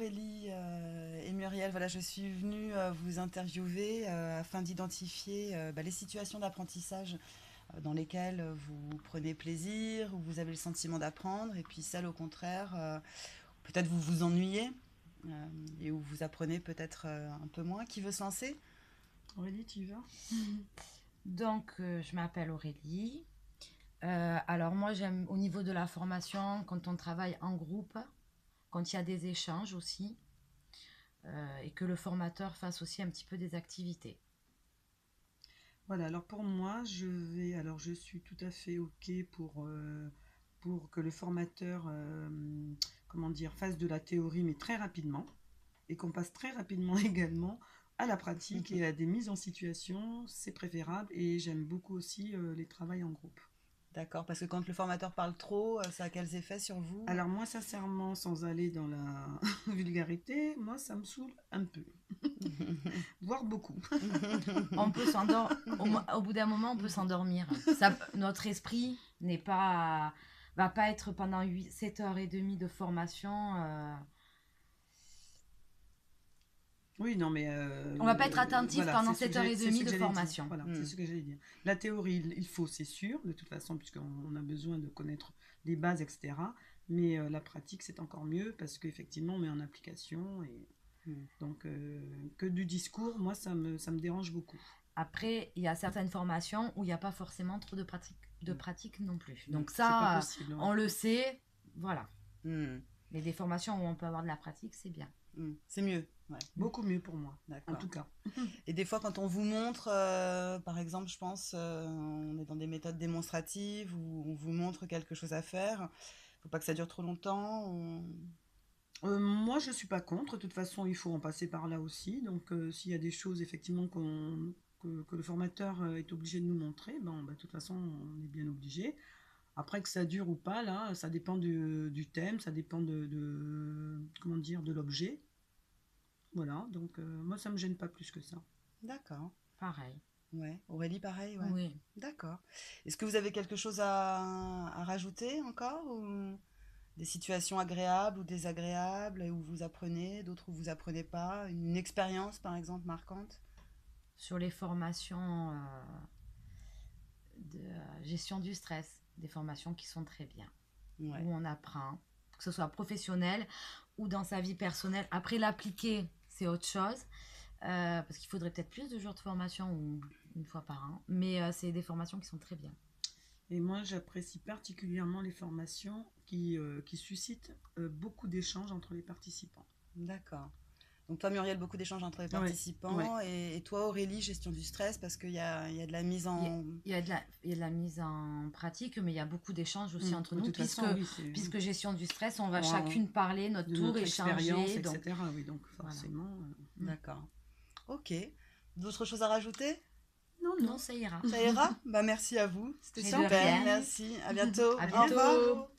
Aurélie et Muriel. Voilà, je suis venue vous interviewer afin d'identifier les situations d'apprentissage dans lesquelles vous prenez plaisir, où vous avez le sentiment d'apprendre, et puis celles au contraire, peut-être vous vous ennuyez et où vous apprenez peut-être un peu moins. Qui veut se lancer? Aurélie, tu y vas? Donc, je m'appelle Aurélie. Alors moi, j'aime au niveau de la formation, quand on travaille en groupe, quand il y a des échanges aussi, et que le formateur fasse aussi un petit peu des activités. Voilà, alors pour moi, je suis tout à fait OK pour que le formateur, fasse de la théorie, mais très rapidement, et qu'on passe très rapidement également à la pratique et à des mises en situation, c'est préférable, et j'aime beaucoup aussi les travails en groupe. D'accord, parce que quand le formateur parle trop, ça a quels effets sur vous? Alors moi, sincèrement, sans aller dans la vulgarité, moi, ça me saoule un peu, voire beaucoup. On peut au bout d'un moment, on peut s'endormir. Notre esprit va pas être pendant 7h30 de formation. Oui, non, mais On va pas être attentif voilà, pendant c'est ce que 7h30 de j'allais dire. formation. Voilà, c'est ce que j'allais dire. La théorie, il faut, c'est sûr, de toute façon, puisqu'on a besoin de connaître les bases, etc. Mais la pratique, c'est encore mieux parce qu'effectivement, on met en application. Et donc, que du discours, moi, ça me dérange beaucoup. Après, il y a certaines formations où il n'y a pas forcément trop de pratique non plus. Donc C'est pas ça, possible, ouais. on le sait, voilà. Mais des formations où on peut avoir de la pratique, c'est bien. C'est mieux, ouais. Beaucoup mieux pour moi, en tout cas. Et des fois, quand on vous montre, par exemple, je pense, on est dans des méthodes démonstratives où on vous montre quelque chose à faire. Faut pas que ça dure trop longtemps. Moi, je suis pas contre. De toute façon, il faut en passer par là aussi. Donc, s'il y a des choses effectivement que le formateur est obligé de nous montrer, de toute façon, on est bien obligé. Après, que ça dure ou pas, là, ça dépend du thème, ça dépend comment dire, de l'objet. Voilà, donc moi, ça me gêne pas plus que ça. D'accord. Pareil. Ouais. Aurélie, pareil, ouais. Oui. D'accord. Est-ce que vous avez quelque chose à rajouter encore, ou des situations agréables ou désagréables où vous apprenez, d'autres où vous apprenez pas, une expérience par exemple marquante? Sur les formations de gestion du stress, des formations qui sont très bien, Ouais. où on apprend, que ce soit professionnel ou dans sa vie personnelle. Après, l'appliquer, c'est autre chose, parce qu'il faudrait peut-être plus de jours de formation ou une fois par an, mais c'est des formations qui sont très bien. Et moi, j'apprécie particulièrement les formations qui suscitent beaucoup d'échanges entre les participants. D'accord. Donc toi, Muriel, beaucoup d'échanges entre les participants. Ouais. Et toi, Aurélie, gestion du stress, parce qu'il y a de la mise en... Il y a de la mise en pratique, mais il y a beaucoup d'échanges aussi entre nous, puisque gestion du stress, on va chacune parler notre tour, échanger. Etc. Oui, donc forcément... Voilà. D'accord. Ok. D'autres choses à rajouter? Non, ça ira. Ça ira? Merci à vous. C'était super. Merci. À bientôt. À bientôt. Au revoir.